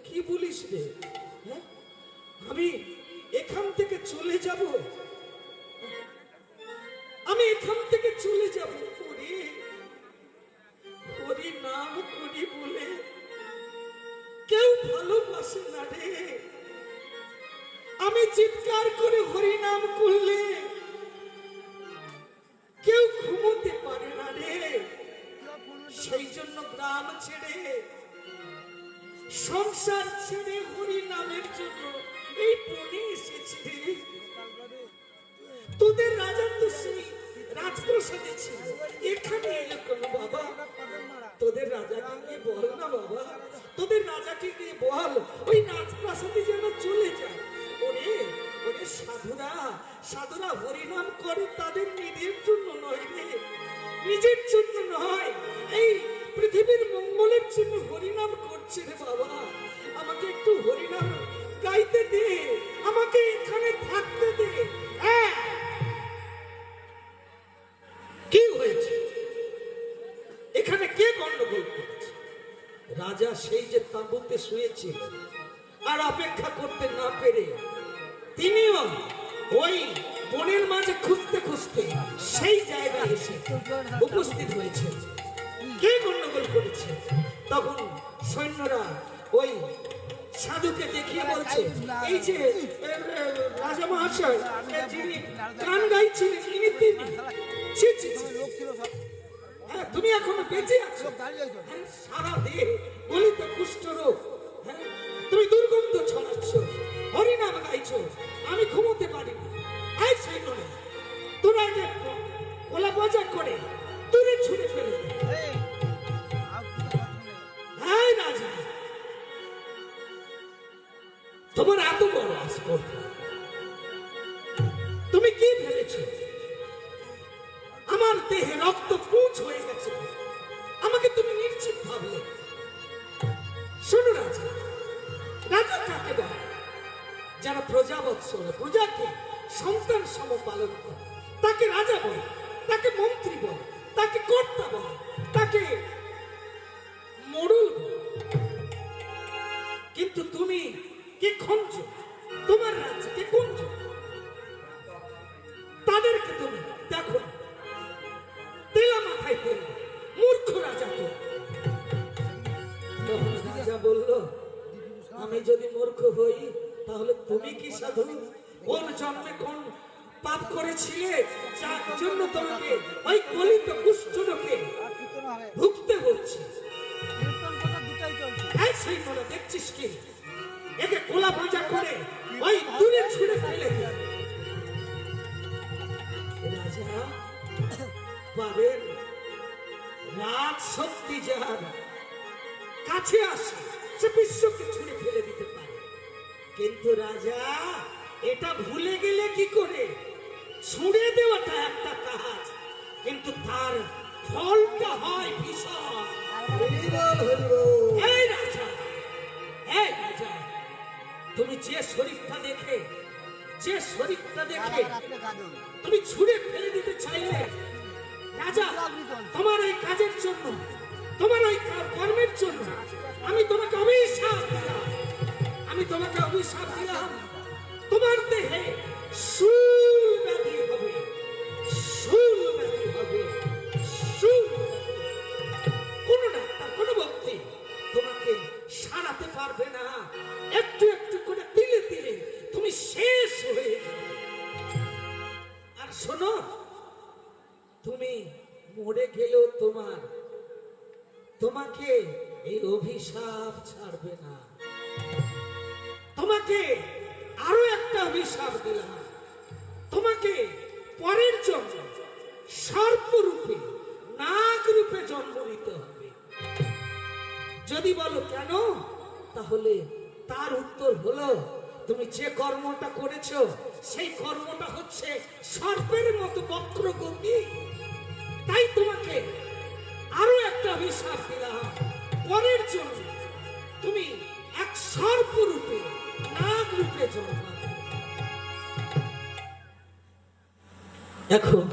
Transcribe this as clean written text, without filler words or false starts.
কি বলিস রে? আমি এখান থেকে চলে যাব, আমি এখান থেকে চলে যাব করে হরি নাম করি বলে কেউ ভালোবাসে না রে। আমি চিৎকার করে হরি নাম করলে কেউ ঘুমোতে পারে না রে। সেই জন্য গ্রাম ছেড়ে সংসার ছেড়ে হরি নামের জন্য এই বনে এসেছি রে। তোদের রাজা তো সেই রাজপ্রাসাদে ছিল, এখানে এলো কেন বাবা? তোদের রাজাকে গিয়ে বল না বাবা, তোদের রাজাকে গিয়ে বল ওই রাজপ্রাসাদে যেন চলে যায়। ওরে ওরে সাধুরা, সাধুরা হরিনাম করে তাদের নিজের জন্য নয় রে, নিজের জন্য নয়, এই পৃথিবীর মঙ্গলের জন্য হরিনাম করছে রে বাবা। আমাকে একটু হরিনাম গাইতে দে, আমাকে এখানে থাকতে দে। কি হয়েছে এখানে? কে গন্ডগোল করেছে? রাজা সেই যে তাঁবুতে শুয়েছিল আর অপেক্ষা করতে না পেরে তিনিও ওই বনের মাঝে খুঁজতে খুঁজতে সেই জায়গায় এসে উপস্থিত হয়েছে। কে গন্ডগোল করেছে? তখন সৈন্যরা ওই সাধুকে দেখিয়ে বলছে, এই যে রাজা মহাশয় যিনি গান গাইছিলেন ইনি তিনি। তুমি এখনো বেঁচে আছো? সারা দেহ গলিতে কুষ্ঠ রোগ, তুমি দুর্গন্ধ ছড়াচ্ছ, হরিনাম গাইছো, আমি ঘুমোতে পারি না। এই সৈন্যরা তোরা গোলা বাজা করে দূরে ছুঁড়ে ফেলে দে। হ্যাঁ রাজা, তোমার এত বড় আস্পর্ধা, তুমি কি ভেবেছো আমার দেহে রক্ত পুঁজ হয়ে গেছে আমাকে তুমি নিশ্চিত ভাবলে? শোনো রাজা, রাজা কাকে বলে? যারা প্রজা বৎসল, প্রজাকে সন্তান সম পালন করে তাকে রাজা বলে, তাকে মন্ত্রী বলে, তাকে কর্তা বলে, তাকে মোড়ল বলে। কিন্তু তুমি কি খঞ্জ? তোমার রাজ্যকে কুঞ্জ, তাদেরকে তুমি দেখো তেলা মাথায় তেল, মূর্খ রাজা। তখন রাজা বলল, আমি যদি মূর্খ হই তাহলে তুমি কি সাধু? কোন জন্মে কোন পাপ করেছিলে যার জন্য তোমাকে ওই গলিত কুষ্ঠরোগে ভুগতে হচ্ছে? এই সৈন্যরা দেখছিস কি একে গোলা ভাজা করে ওই দূরে ছুঁড়ে ফেলে। রাজা পারেন, রাজ শক্তি যার কাছে আসে সে বিশ্বকে ছুঁড়ে ফেলে দিতে পারে, কিন্তু রাজা এটা ভুলে গেলে কি করে? ছুঁড়ে দেওয়াটা একটা কাজ, কিন্তু তার ফলটা হয় ভীষণ। এই রাজা, এই রাজা, তুমি যে শরীরটা দেখে তুমি ছুঁড়ে ফেলে দিতে চাইলে রাজা, তোমার ওই কাজের জন্য, তোমার ওই কর্মের জন্য আমি তোমাকে অভিশাপ দিলাম, আমি তোমাকে অভিশাপ দিলাম। তোমার দেহে শূল ব্যাধি হবে, শূল ব্যাধি হবে, শূল ব্যাধি। কোন ডাক্তার, কোন ভক্তি তোমাকে সারাতে পারবে না। একটু একটু করে দিলে দিলে তুমি শেষ হয়ে যাবে। আর শোনো, তুমি মরে গেলেও তোমাকে এই অভিশাপ ছাড়বে না। তোমাকে আরো একটা অভিশাপ দিলাম, তোমাকে পরের জন্ম সর্প রূপে, নাগ রূপে জন্ম নিতে হবে। যদি বলো কেন, তাহলে তার উত্তর হলো, তুমি যে কর্মটা করেছো সেই কর্মটা হচ্ছে সর্পের মতো বক্রগতি। তাই তোমাকে আরো একটা অভিশাপ দিলাম, পরের জন্য তুমি এক সর্প রূপে, নাগ রূপে জন্মাবে। এখন